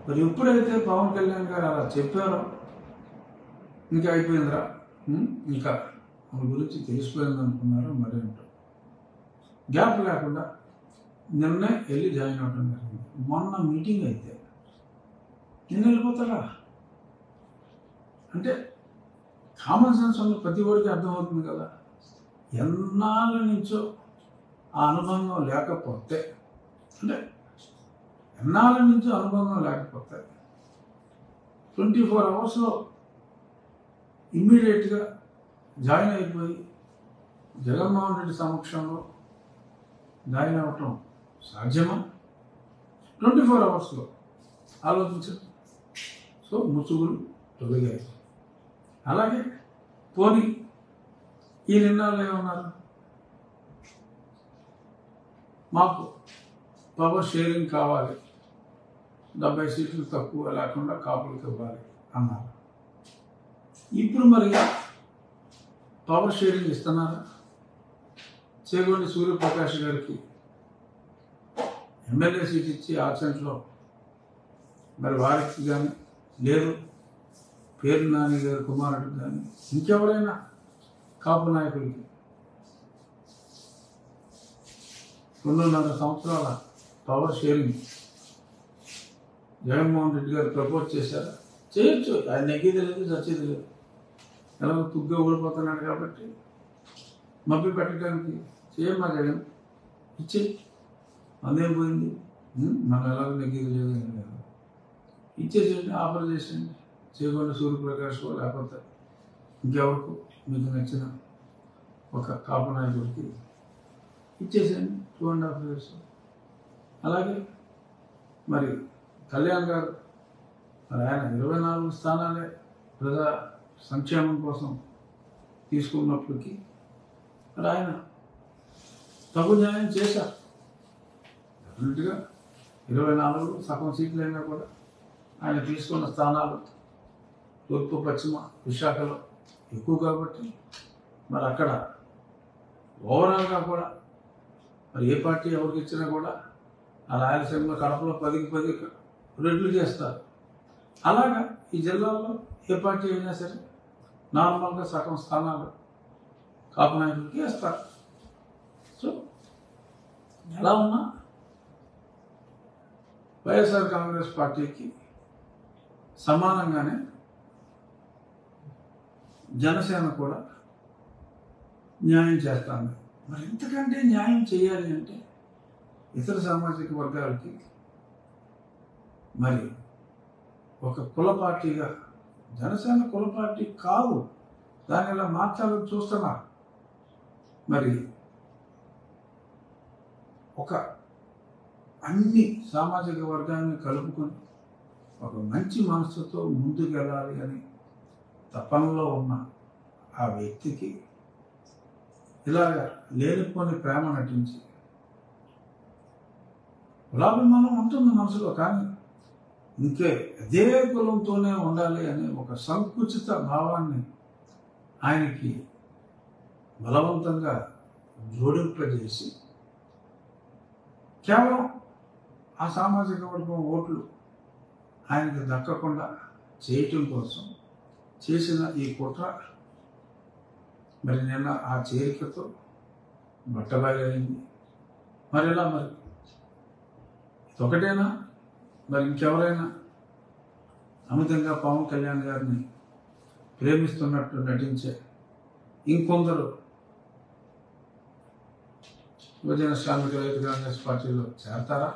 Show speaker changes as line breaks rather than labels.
మరి ఎప్పుడైతే పవన్ కళ్యాణ్ గారు అలా చెప్పారో ఇంకా అయిపోయిందిరా, ఇంకా మన గురించి తెలిసిపోయింది అనుకున్నారో మరేంటో గ్యాప్ లేకుండా నిన్నే వెళ్ళి జాయిన్ అవ్వడం జరిగింది. మొన్న మీటింగ్ అయితే నిన్న వెళ్ళిపోతారా అంటే కామన్ సెన్స్ ఉన్న ప్రతి ఒక్కరికి అర్థమవుతుంది కదా. ఎన్నాళ్ళ నుంచో ఆ అనుబంధం లేకపోతే, అంటే ఎన్నాళ్ళ నుంచో అనుబంధం లేకపోతే 24 అవర్స్లో ఇమ్మీడియట్గా జాయిన్ అయిపోయి జగన్మోహన్ రెడ్డి సమక్షంలో జాయిన్ అవ్వటం సాధ్యమా? 24 అవర్స్లో ఆలోచించండి. సో ముసుగులు తొలగాయి. అలాగే పోనీ ఈ నిర్ణయాలు ఏమన్నారు, మాకు పవర్ షేరింగ్ కావాలి, 70 సీట్లు తక్కువ లేకుండా కాపులకు ఇవ్వాలి అన్నారు. ఇప్పుడు మరి పవర్ షేరింగ్ ఇస్తున్నారా? చేగొండి సూర్యప్రకాష్ గారికి ఎమ్మెల్యే సీట్ ఇచ్చి ఆచంట్లో మరి వారికి కానీ లేదు పేరు నాని గారి కుమారుడు కానీ ఇంకెవరైనా కాపు నాయకులకి 2.5 సంవత్సరాల పవర్ షేరింగ్ జగన్మోహన్ రెడ్డి గారు ప్రపోజ్ చేశారా? చేయొచ్చు. ఆయన నెగ్గేది లేదు, చచ్చేది లేదు. ఎలాగో తుగ్గా ఊడిపోతున్నాడు కాబట్టి మభ్య పెట్టడానికి చేయమ్మా జగన్ ఇచ్చే అదేం పోయింది, మనం ఎలాగో నెగ్గేది లేదు అని లేదు, ఇచ్చేసేయండి, ఆఫర్ చేసేయండి. చేగొండ సూర్యప్రకాష్ లేకపోతే ఇంకెవరకు మీకు నచ్చిన ఒక కాపు నాయకుడికి ఇచ్చేసేయండి 2.5 years. అలాగే మరి కళ్యాణ్ గారు మరి ఆయన 24 స్థానాలే ప్రజా సంక్షేమం కోసం తీసుకున్నప్పటికీ మరి ఆయన తగు న్యాయం చేశారు. డెఫినెట్గా 24 సగం సీట్లైనా కూడా ఆయన తీసుకున్న స్థానాలు తూర్పు పశ్చిమ విశాఖలో ఎక్కువ కాబట్టి మరి అక్కడ ఓవరాల్గా కూడా మరి ఏ పార్టీ ఎవరికి ఇచ్చినా కూడా ఆ రాయలసీమలో కడపలో 10కి 10 రెట్లు చేస్తారు. అలాగా ఈ జిల్లాలో ఏ పార్టీ అయినా సరే నార్మల్గా సగం స్థానాలు కాపు నాయకులకి వేస్తారు. సో ఎలా ఉన్నా వైఎస్ఆర్ కాంగ్రెస్ పార్టీకి సమానంగానే జనసేన కూడా న్యాయం చేస్తాను. మరి ఇంతకంటే న్యాయం చేయాలి అంటే ఇతర సామాజిక వర్గాలకి మరి ఒక కుల పార్టీగా, జనసేన కుల పార్టీ కాదు, దాన్ని ఇలా మార్చాలని చూస్తున్నారు. మరి ఒక అన్ని సామాజిక వర్గాన్ని కలుపుకొని ఒక మంచి మనసుతో ముందుకు వెళ్ళాలి అని తపనలో ఉన్న ఆ వ్యక్తికి ఇలాగ లేనిపోని ప్రేమ నటించి కులాభిమానం ఉంటుంది మనసులో, కానీ ఇంకే అదే కులంతోనే ఉండాలి అనే ఒక సంకుచిత భావాన్ని ఆయనకి బలవంతంగా జోడింపజేసి కేవలం ఆ సామాజిక వర్గం ఓట్లు ఆయనకి దక్కకుండా చేయటం కోసం చేసిన ఈ కుట్ర మరి నిన్న ఆ చేరికతో బట్టబయలైంది. మరి ఎలా మరి ఒకటేనా మరి ఇంకెవరైనా అమితంగా పవన్ కళ్యాణ్ గారిని ప్రేమిస్తున్నట్టు నటించే ఇంకొందరు యువజన శ్రామిక రైతు కాంగ్రెస్ పార్టీలో చేరతారా?